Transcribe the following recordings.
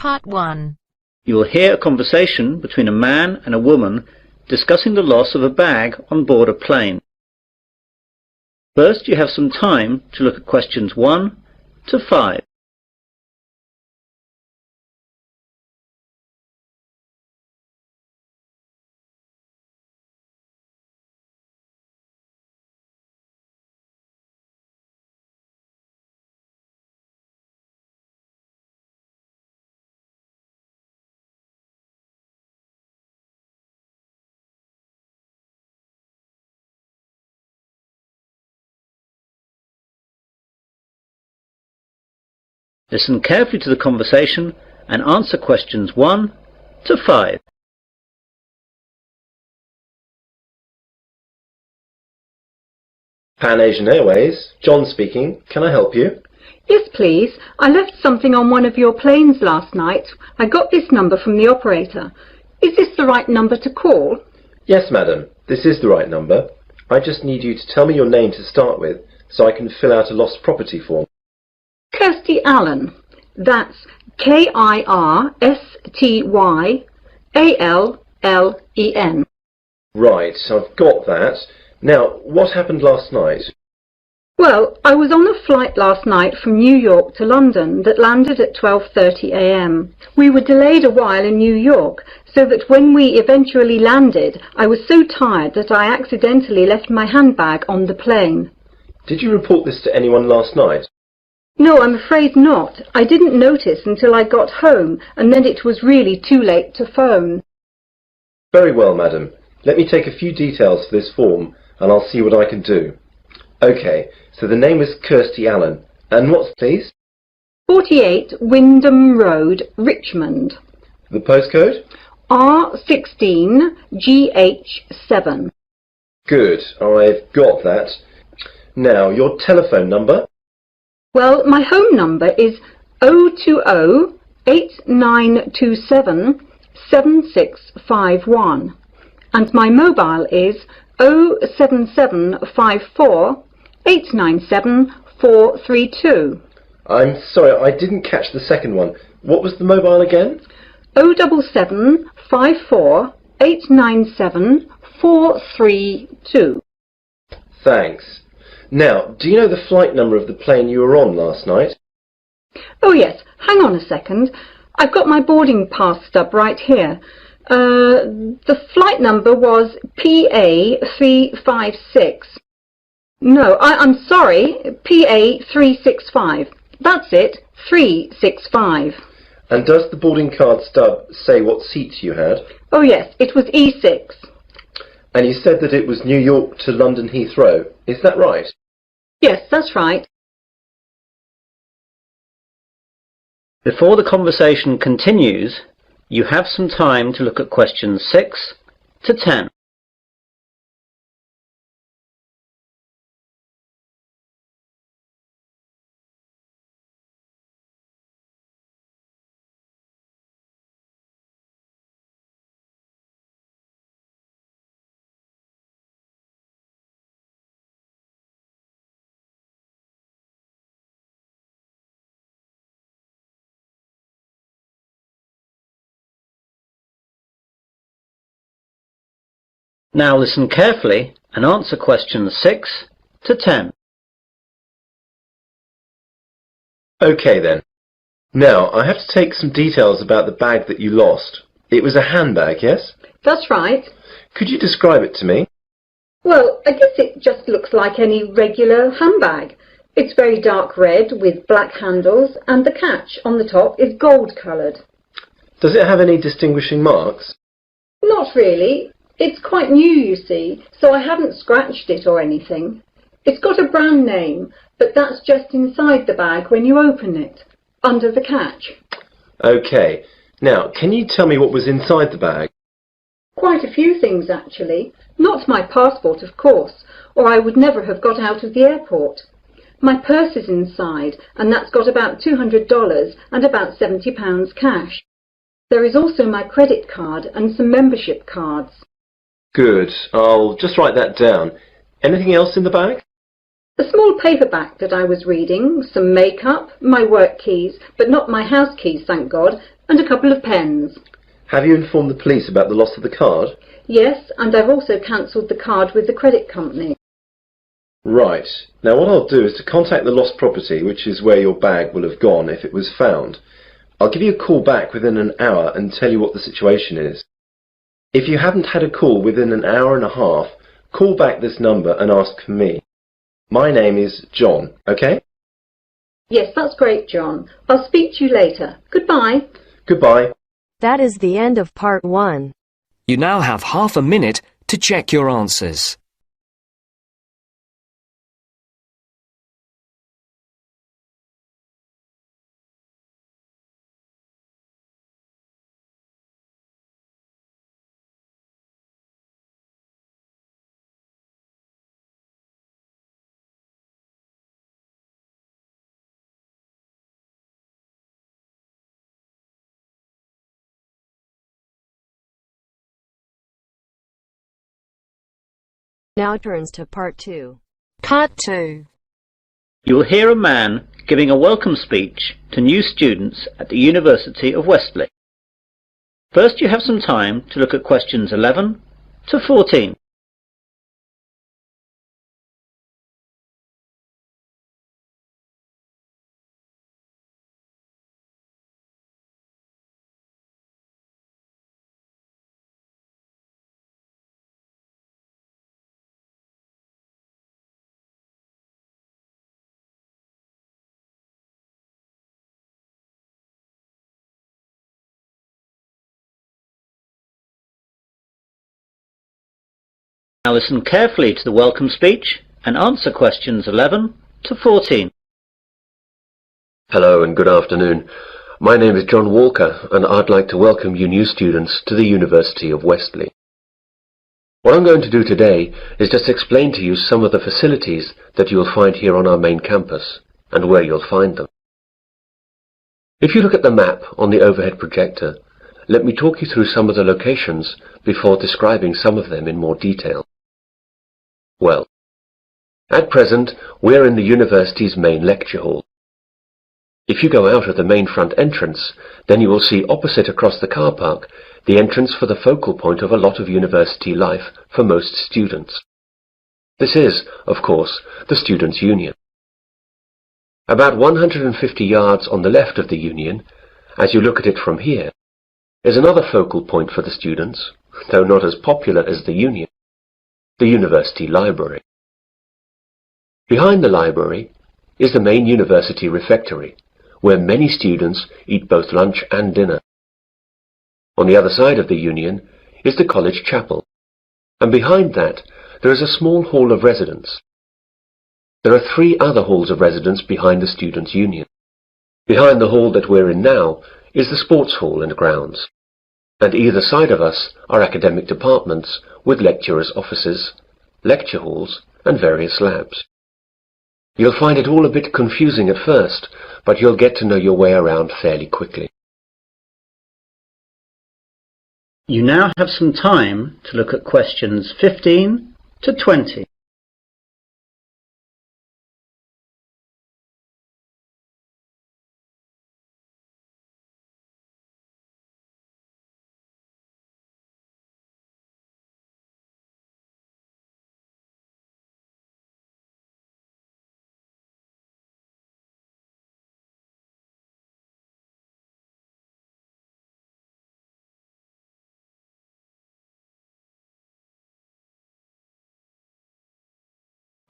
Part 1. You will hear a conversation between a man and a woman discussing the loss of a bag on board a plane. First, you have some time to look at questions 1 to 5. Listen carefully to the conversation and answer questions 1 to 5. Pan Asian Airways, John speaking. Can I help you? Yes, please. I left something on one of your planes last night. I got this number from the operator. Is this the right number to call? Yes, madam. This is the right number. I just need you to tell me your name to start with so I can fill out a lost property form. Kirsty Allen. That's KIRSTYALLEN. Right, I've got that. Now, what happened last night? Well, I was on a flight last night from New York to London that landed at 12:30 a.m. We were delayed a while in New York, so that when we eventually landed, I was so tired that I accidentally left my handbag on the plane. Did you report this to anyone last night? No, I'm afraid not. I didn't notice until I got home, and then it was really too late to phone. Very well, madam. Let me take a few details for this form, and I'll see what I can do. OK, so the name is Kirsty Allen. And what's please? 48 Wyndham Road, Richmond. The postcode? R16GH7. Good, I've got that. Now, your telephone number? Well, my home number is 020-8927-7651. And my mobile is 07754-897-432. I'm sorry, I didn't catch the second one. What was the mobile again? 07754-897-432. Thanks. Now, do you know the flight number of the plane you were on last night? Oh yes, hang on a second. I've got my boarding pass stub right here. The flight number was PA356. No, I'm sorry, PA365. That's it, 365. And does the boarding card stub say what seat you had? Oh yes, it was E6. And you said that it was New York to London Heathrow. Is that right? Yes, that's right. Before the conversation continues, you have some time to look at questions 6 to 10. Now listen carefully and answer questions 6 to 10. OK then. Now, I have to take some details about the bag that you lost. It was a handbag, yes? That's right. Could you describe it to me? Well, I guess it just looks like any regular handbag. It's very dark red with black handles, and the catch on the top is gold-coloured. Does it have any distinguishing marks? Not really. It's quite new, you see, so I haven't scratched it or anything. It's got a brand name, but that's just inside the bag when you open it, under the catch. OK. Now, can you tell me what was inside the bag? Quite a few things, actually. Not my passport, of course, or I would never have got out of the airport. My purse is inside, and that's got about $200 and about £70 cash. There is also my credit card and some membership cards. Good. I'll just write that down. Anything else in the bag? A small paperback that I was reading, some makeup, my work keys, but not my house keys, thank God, and a couple of pens. Have you informed the police about the loss of the card? Yes, and I've also cancelled the card with the credit company. Right. Now what I'll do is to contact the lost property, which is where your bag will have gone if it was found. I'll give you a call back within an hour and tell you what the situation is. If you haven't had a call within an hour and a half, call back this number and ask for me. My name is John, okay? Yes, that's great, John. I'll speak to you later. Goodbye. Goodbye. That is the end of part 1. You now have half a minute to check your answers. Now turns to part 2. Part 2. You will hear a man giving a welcome speech to new students at the University of Westley. First, you have some time to look at questions 11 to 14. Now listen carefully to the welcome speech and answer questions 11 to 14. Hello and good afternoon. My name is John Walker and I'd like to welcome you new students to the University of Westley. What I'm going to do today is just explain to you some of the facilities that you'll find here on our main campus and where you'll find them. If you look at the map on the overhead projector, let me talk you through some of the locations before describing some of them in more detail. Well, at present we're in the university's main lecture hall. If you go out of the main front entrance, then you will see opposite across the car park the entrance for the focal point of a lot of university life for most students. This is, of course, the Students' Union. About 150 yards on the left of the Union, as you look at it from here, is another focal point for the students, though not as popular as the Union, the University Library. Behind the library is the main university refectory, where many students eat both lunch and dinner. On the other side of the Union is the college chapel, and behind that there is a small hall of residence. There are 3 other halls of residence behind the Students' Union. Behind the hall that we're in now is the sports hall and grounds, and either side of us are academic departments with lecturers' offices, lecture halls, and various labs. You'll find it all a bit confusing at first, but you'll get to know your way around fairly quickly. You now have some time to look at questions 15 to 20.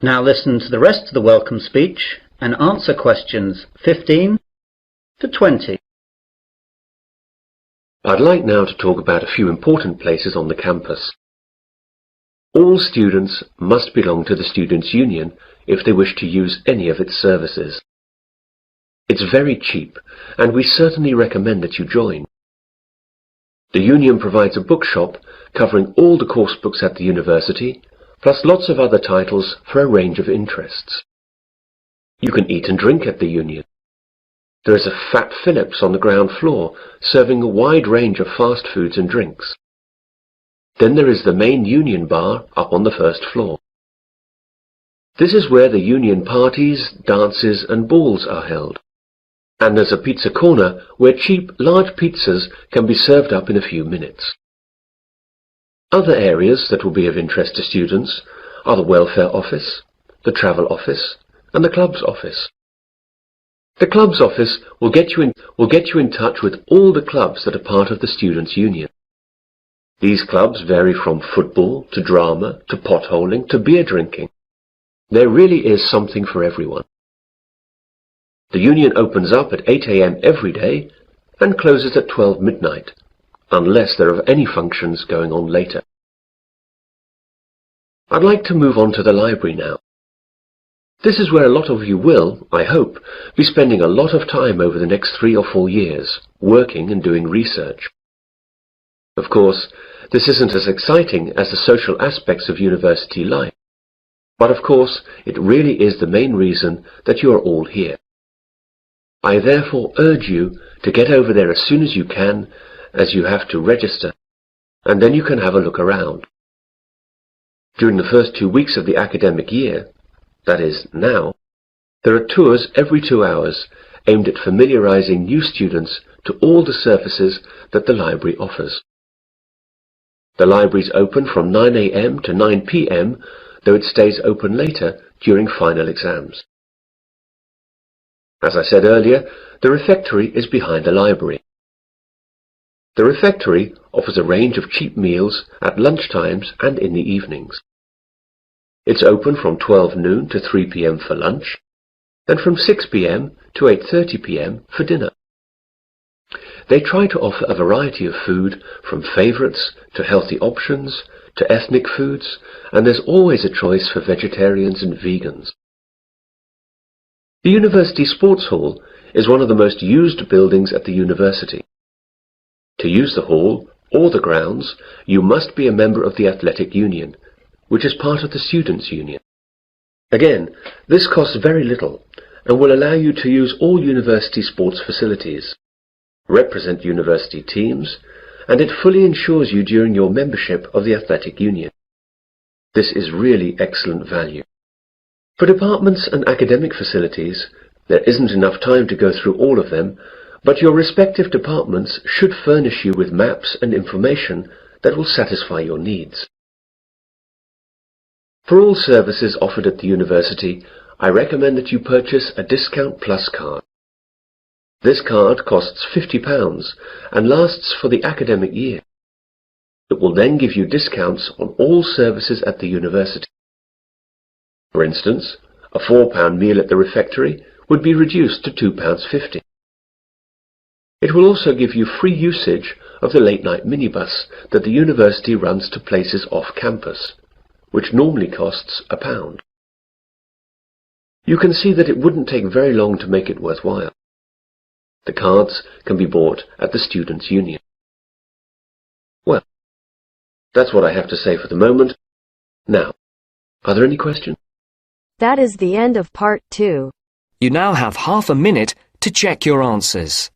Now listen to the rest of the welcome speech and answer questions 15 to 20. I'd like now to talk about a few important places on the campus. All students must belong to the Students' Union if they wish to use any of its services. It's very cheap, and we certainly recommend that you join. The Union provides a bookshop covering all the course books at the university, plus lots of other titles for a range of interests. You can eat and drink at the Union. There is a Fat Phillips on the ground floor, serving a wide range of fast foods and drinks. Then there is the main Union bar up on the first floor. This is where the Union parties, dances and balls are held. And there's a pizza corner where cheap, large pizzas can be served up in a few minutes. Other areas that will be of interest to students are the welfare office, the travel office, and the club's office. The club's office will get you in touch with all the clubs that are part of the Students' Union. These clubs vary from football to drama to potholing to beer drinking. There really is something for everyone. The union opens up at 8 a.m. every day and closes at 12 midnight, unless there are any functions going on later. I'd like to move on to the library now. This is where a lot of you will, I hope, be spending a lot of time over the next 3 or 4 years, working and doing research. Of course, this isn't as exciting as the social aspects of university life, but of course, it really is the main reason that you are all here. I therefore urge you to get over there as soon as you can, as you have to register, and then you can have a look around. During the first 2 weeks of the academic year, that is, now, there are tours every 2 hours aimed at familiarizing new students to all the services that the library offers. The library is open from 9 a.m. to 9 p.m., though it stays open later during final exams. As I said earlier, the refectory is behind the library. The refectory offers a range of cheap meals at lunchtimes and in the evenings. It's open from 12 noon to 3 p.m. for lunch, and from 6 p.m. to 8:30 p.m. for dinner. They try to offer a variety of food, from favourites to healthy options to ethnic foods, and there's always a choice for vegetarians and vegans. The University Sports Hall is one of the most used buildings at the university. To use the hall or the grounds, you must be a member of the Athletic Union, which is part of the Students' Union. Again, this costs very little and will allow you to use all university sports facilities, represent university teams, and it fully insures you during your membership of the Athletic Union. This is really excellent value. For departments and academic facilities, there isn't enough time to go through all of them, but your respective departments should furnish you with maps and information that will satisfy your needs. For all services offered at the university, I recommend that you purchase a Discount Plus card. This card costs £50 and lasts for the academic year. It will then give you discounts on all services at the university. For instance, a £4 meal at the refectory would be reduced to £2.50. It will also give you free usage of the late-night minibus that the university runs to places off campus, which normally costs £1. You can see that it wouldn't take very long to make it worthwhile. The cards can be bought at the Students' Union. Well, that's what I have to say for the moment. Now, are there any questions? That is the end of part 2. You now have half a minute to check your answers.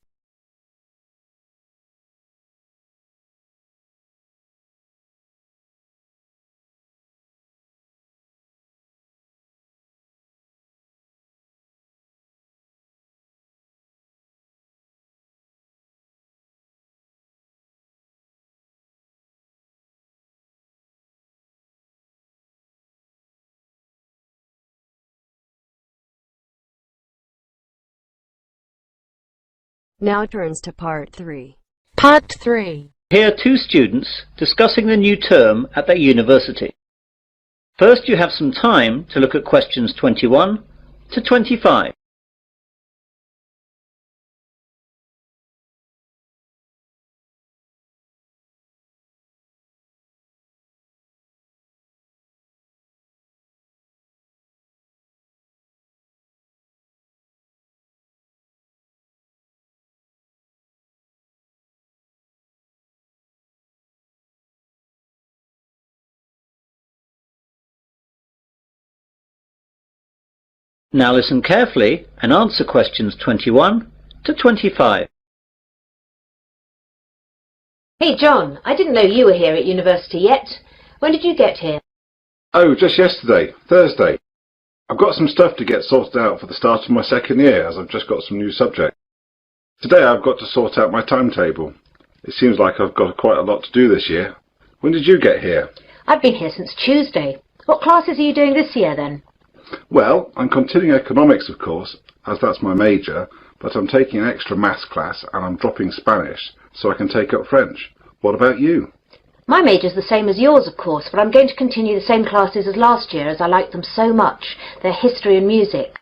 Now turns to part 3. Part 3. Here are 2 students discussing the new term at their university. First, you have some time to look at questions 21 to 25. Now listen carefully and answer questions 21 to 25. Hey John, I didn't know you were here at university yet. When did you get here? Oh, just yesterday, Thursday. I've got some stuff to get sorted out for the start of my second year, as I've just got some new subjects. Today I've got to sort out my timetable. It seems like I've got quite a lot to do this year. When did you get here? I've been here since Tuesday. What classes are you doing this year then? Well, I'm continuing economics, of course, as that's my major, but I'm taking an extra maths class and I'm dropping Spanish so I can take up French. What about you? My major's the same as yours, of course, but I'm going to continue the same classes as last year as I like them so much. They're history and music.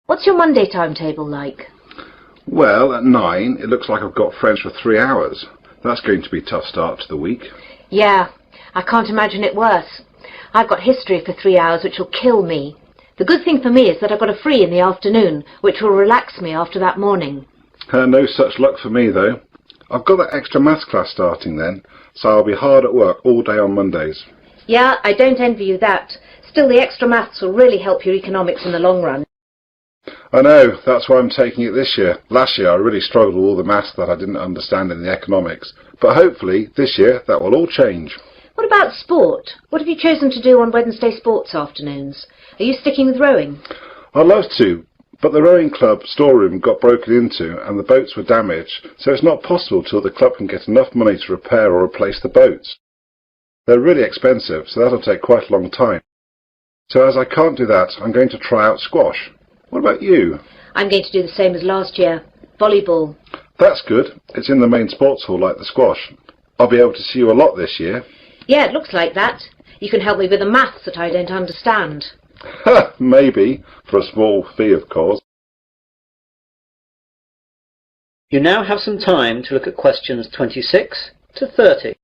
What's your Monday timetable like? Well, at 9, it looks like I've got French for 3 hours. That's going to be a tough start to the week. Yeah, I can't imagine it worse. I've got history for 3 hours, which will kill me. The good thing for me is that I've got a free in the afternoon, which will relax me after that morning. No such luck for me, though. I've got that extra maths class starting then, so I'll be hard at work all day on Mondays. Yeah, I don't envy you that. Still, the extra maths will really help your economics in the long run. I know, that's why I'm taking it this year. Last year I really struggled with all the maths that I didn't understand in the economics, but hopefully this year that will all change. What about sport? What have you chosen to do on Wednesday sports afternoons? Are you sticking with rowing? I'd love to, but the rowing club storeroom got broken into and the boats were damaged, so it's not possible till the club can get enough money to repair or replace the boats. They're really expensive, so that'll take quite a long time. So as I can't do that, I'm going to try out squash. What about you? I'm going to do the same as last year. Volleyball. That's good. It's in the main sports hall like the squash. I'll be able to see you a lot this year. Yeah, it looks like that. You can help me with the maths that I don't understand. Maybe, for a small fee, of course. You now have some time to look at questions 26 to 30.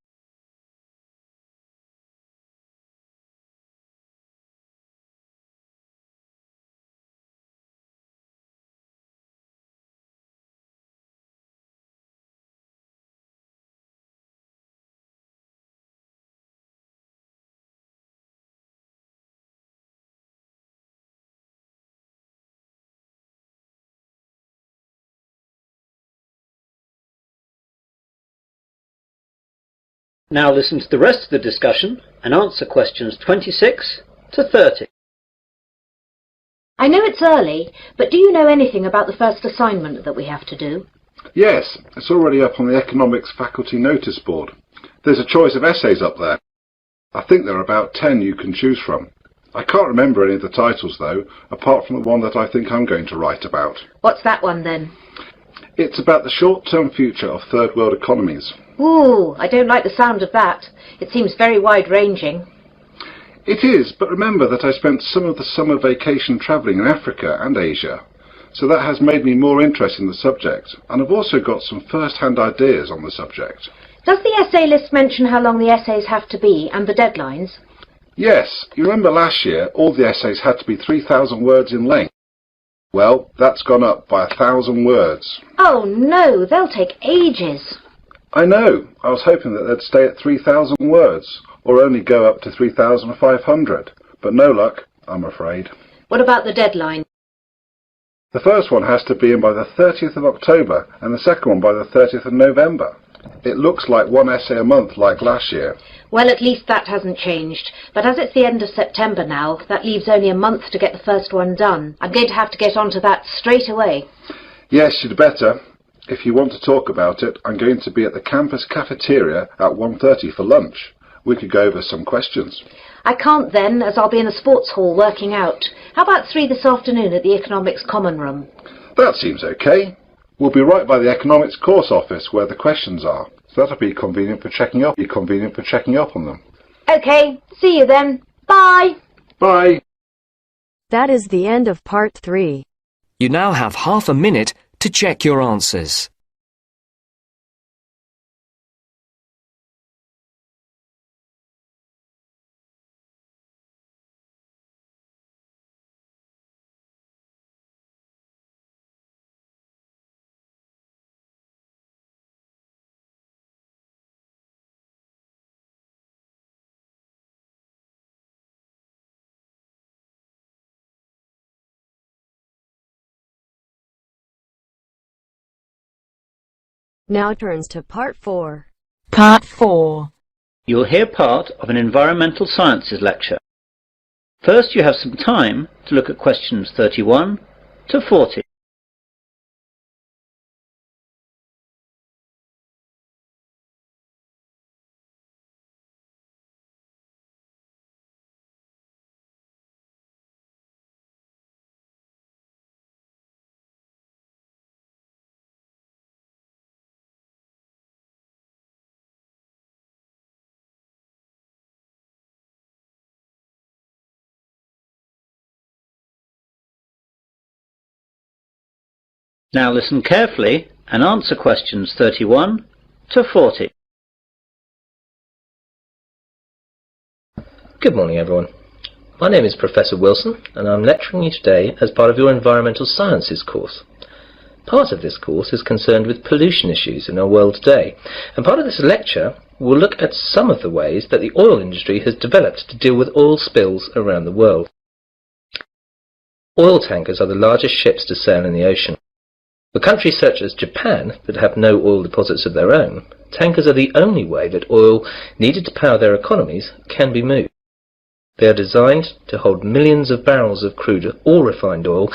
Now listen to the rest of the discussion and answer questions 26 to 30. I know it's early, but do you know anything about the first assignment that we have to do? Yes, it's already up on the economics faculty notice board. There's a choice of essays up there. I think there are about 10 you can choose from. I can't remember any of the titles though, apart from the one that I think I'm going to write about. What's that one then? It's about the short-term future of third world economies. Ooh, I don't like the sound of that. It seems very wide-ranging. It is, but remember that I spent some of the summer vacation travelling in Africa and Asia, so that has made me more interested in the subject, and I've also got some first-hand ideas on the subject. Does the essay list mention how long the essays have to be and the deadlines? Yes, you remember last year all the essays had to be 3,000 words in length. Well, that's gone up by 1,000 words. Oh no, they'll take ages. I know. I was hoping that they'd stay at 3,000 words, or only go up to 3,500. But no luck, I'm afraid. What about the deadline? The first one has to be in by the 30th of October, and the second one by the 30th of November. It looks like one essay a month like last year. Well, at least that hasn't changed. But as it's the end of September now, that leaves only a month to get the first one done. I'm going to have to get onto that straight away. Yes, you'd better. If you want to talk about it, I'm going to be at the campus cafeteria at 1:30 for lunch. We could go over some questions. I can't then, as I'll be in the sports hall working out. How about 3 this afternoon at the Economics Common Room? That seems okay. We'll be right by the economics course office where the questions are. So that'll be convenient for checking up. On them. Okay, see you then. Bye. Bye. That is the end of part 3. You now have half a minute to check your answers. Now turns to part 4. Part 4. You'll hear part of an environmental sciences lecture. First, you have some time to look at questions 31 to 40. Now listen carefully and answer questions 31 to 40. Good morning, everyone. My name is Professor Wilson, and I'm lecturing you today as part of your Environmental Sciences course. Part of this course is concerned with pollution issues in our world today, and part of this lecture will look at some of the ways that the oil industry has developed to deal with oil spills around the world. Oil tankers are the largest ships to sail in the ocean. For countries such as Japan that have no oil deposits of their own, tankers are the only way that oil needed to power their economies can be moved. They are designed to hold millions of barrels of crude or refined oil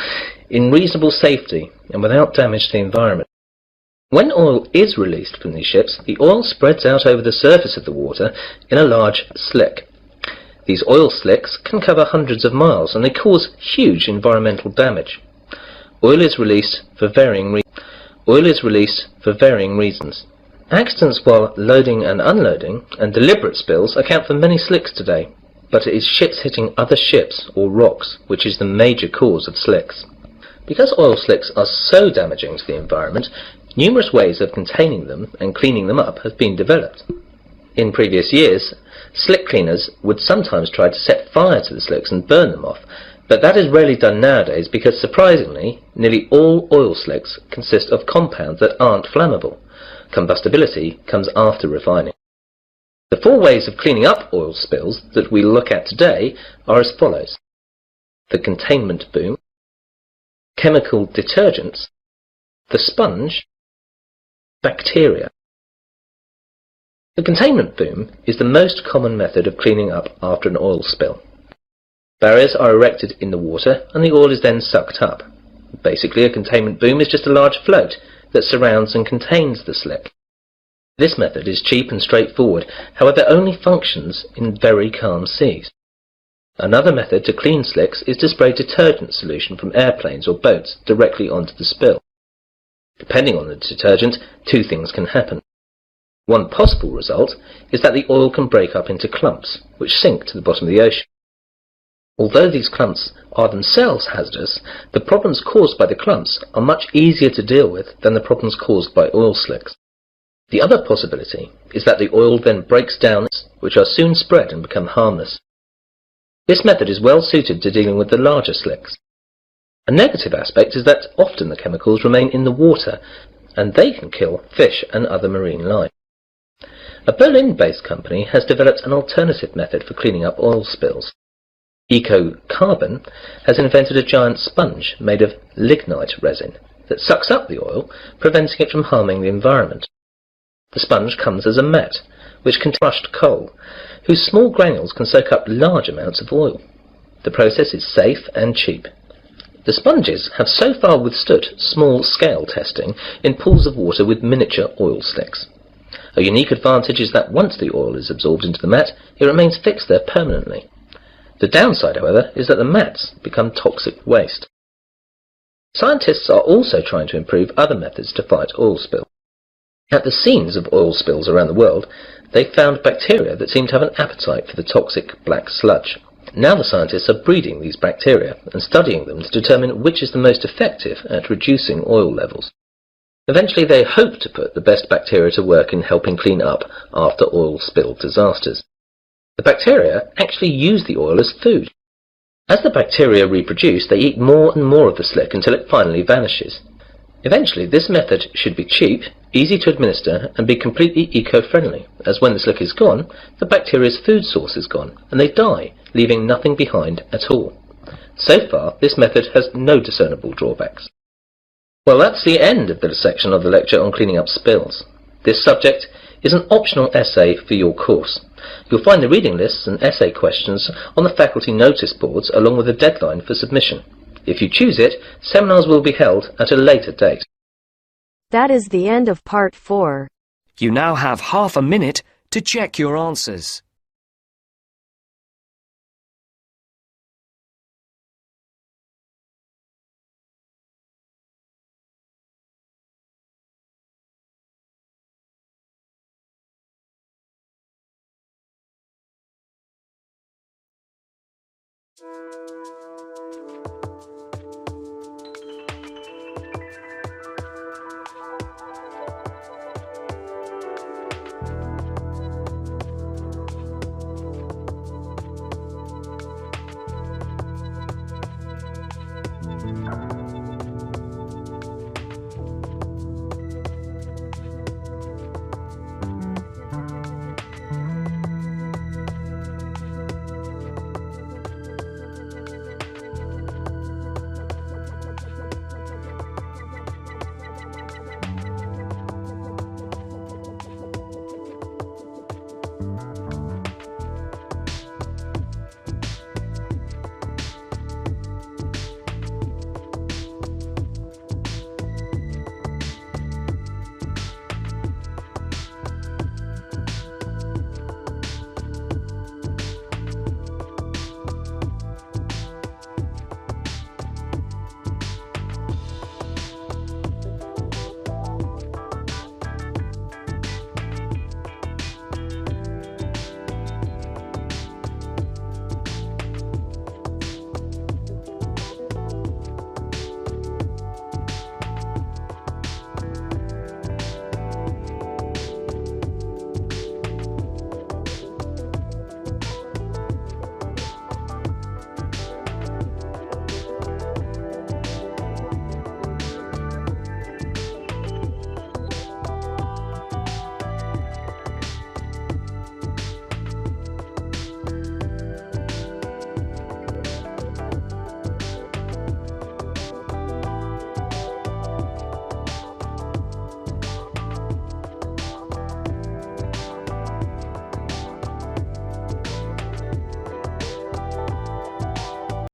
in reasonable safety and without damage to the environment. When oil is released from these ships, the oil spreads out over the surface of the water in a large slick. These oil slicks can cover hundreds of miles and they cause huge environmental damage. Oil is released for varying reasons. Accidents while loading and unloading and deliberate spills account for many slicks today, but it is ships hitting other ships or rocks which is the major cause of slicks. Because oil slicks are so damaging to the environment, numerous ways of containing them and cleaning them up have been developed. In previous years, slick cleaners would sometimes try to set fire to the slicks and burn them off, but that is rarely done nowadays because, surprisingly, nearly all oil slicks consist of compounds that aren't flammable. Combustibility comes after refining. The 4 ways of cleaning up oil spills that we'll look at today are as follows: the containment boom, chemical detergents, the sponge, bacteria. The containment boom is the most common method of cleaning up after an oil spill. Barriers are erected in the water and the oil is then sucked up. Basically, a containment boom is just a large float that surrounds and contains the slick. This method is cheap and straightforward, however only functions in very calm seas. Another method to clean slicks is to spray detergent solution from airplanes or boats directly onto the spill. Depending on the detergent, 2 things can happen. One possible result is that the oil can break up into clumps, which sink to the bottom of the ocean. Although these clumps are themselves hazardous, the problems caused by the clumps are much easier to deal with than the problems caused by oil slicks. The other possibility is that the oil then breaks down, which are soon spread and become harmless. This method is well suited to dealing with the larger slicks. A negative aspect is that often the chemicals remain in the water, and they can kill fish and other marine life. A Berlin-based company has developed an alternative method for cleaning up oil spills. EcoCarbon has invented a giant sponge made of lignite resin that sucks up the oil, preventing it from harming the environment. The sponge comes as a mat, which contains crushed coal, whose small granules can soak up large amounts of oil. The process is safe and cheap. The sponges have so far withstood small-scale testing in pools of water with miniature oil slicks. A unique advantage is that once the oil is absorbed into the mat, it remains fixed there permanently. The downside, however, is that the mats become toxic waste. Scientists are also trying to improve other methods to fight oil spills. At the scenes of oil spills around the world, they found bacteria that seem to have an appetite for the toxic black sludge. Now the scientists are breeding these bacteria and studying them to determine which is the most effective at reducing oil levels. Eventually they hope to put the best bacteria to work in helping clean up after oil spill disasters. The bacteria actually use the oil as food. As the bacteria reproduce, they eat more and more of the slick until it finally vanishes. Eventually, this method should be cheap, easy to administer, and be completely eco-friendly, as when the slick is gone, the bacteria's food source is gone, and they die, leaving nothing behind at all. So far, this method has no discernible drawbacks. Well, that's the end of the section of the lecture on cleaning up spills. This subject is an optional essay for your course. You'll find the reading lists and essay questions on the faculty notice boards along with a deadline for submission. If you choose it, seminars will be held at a later date. That is the end of part 4. You now have half a minute to check your answers.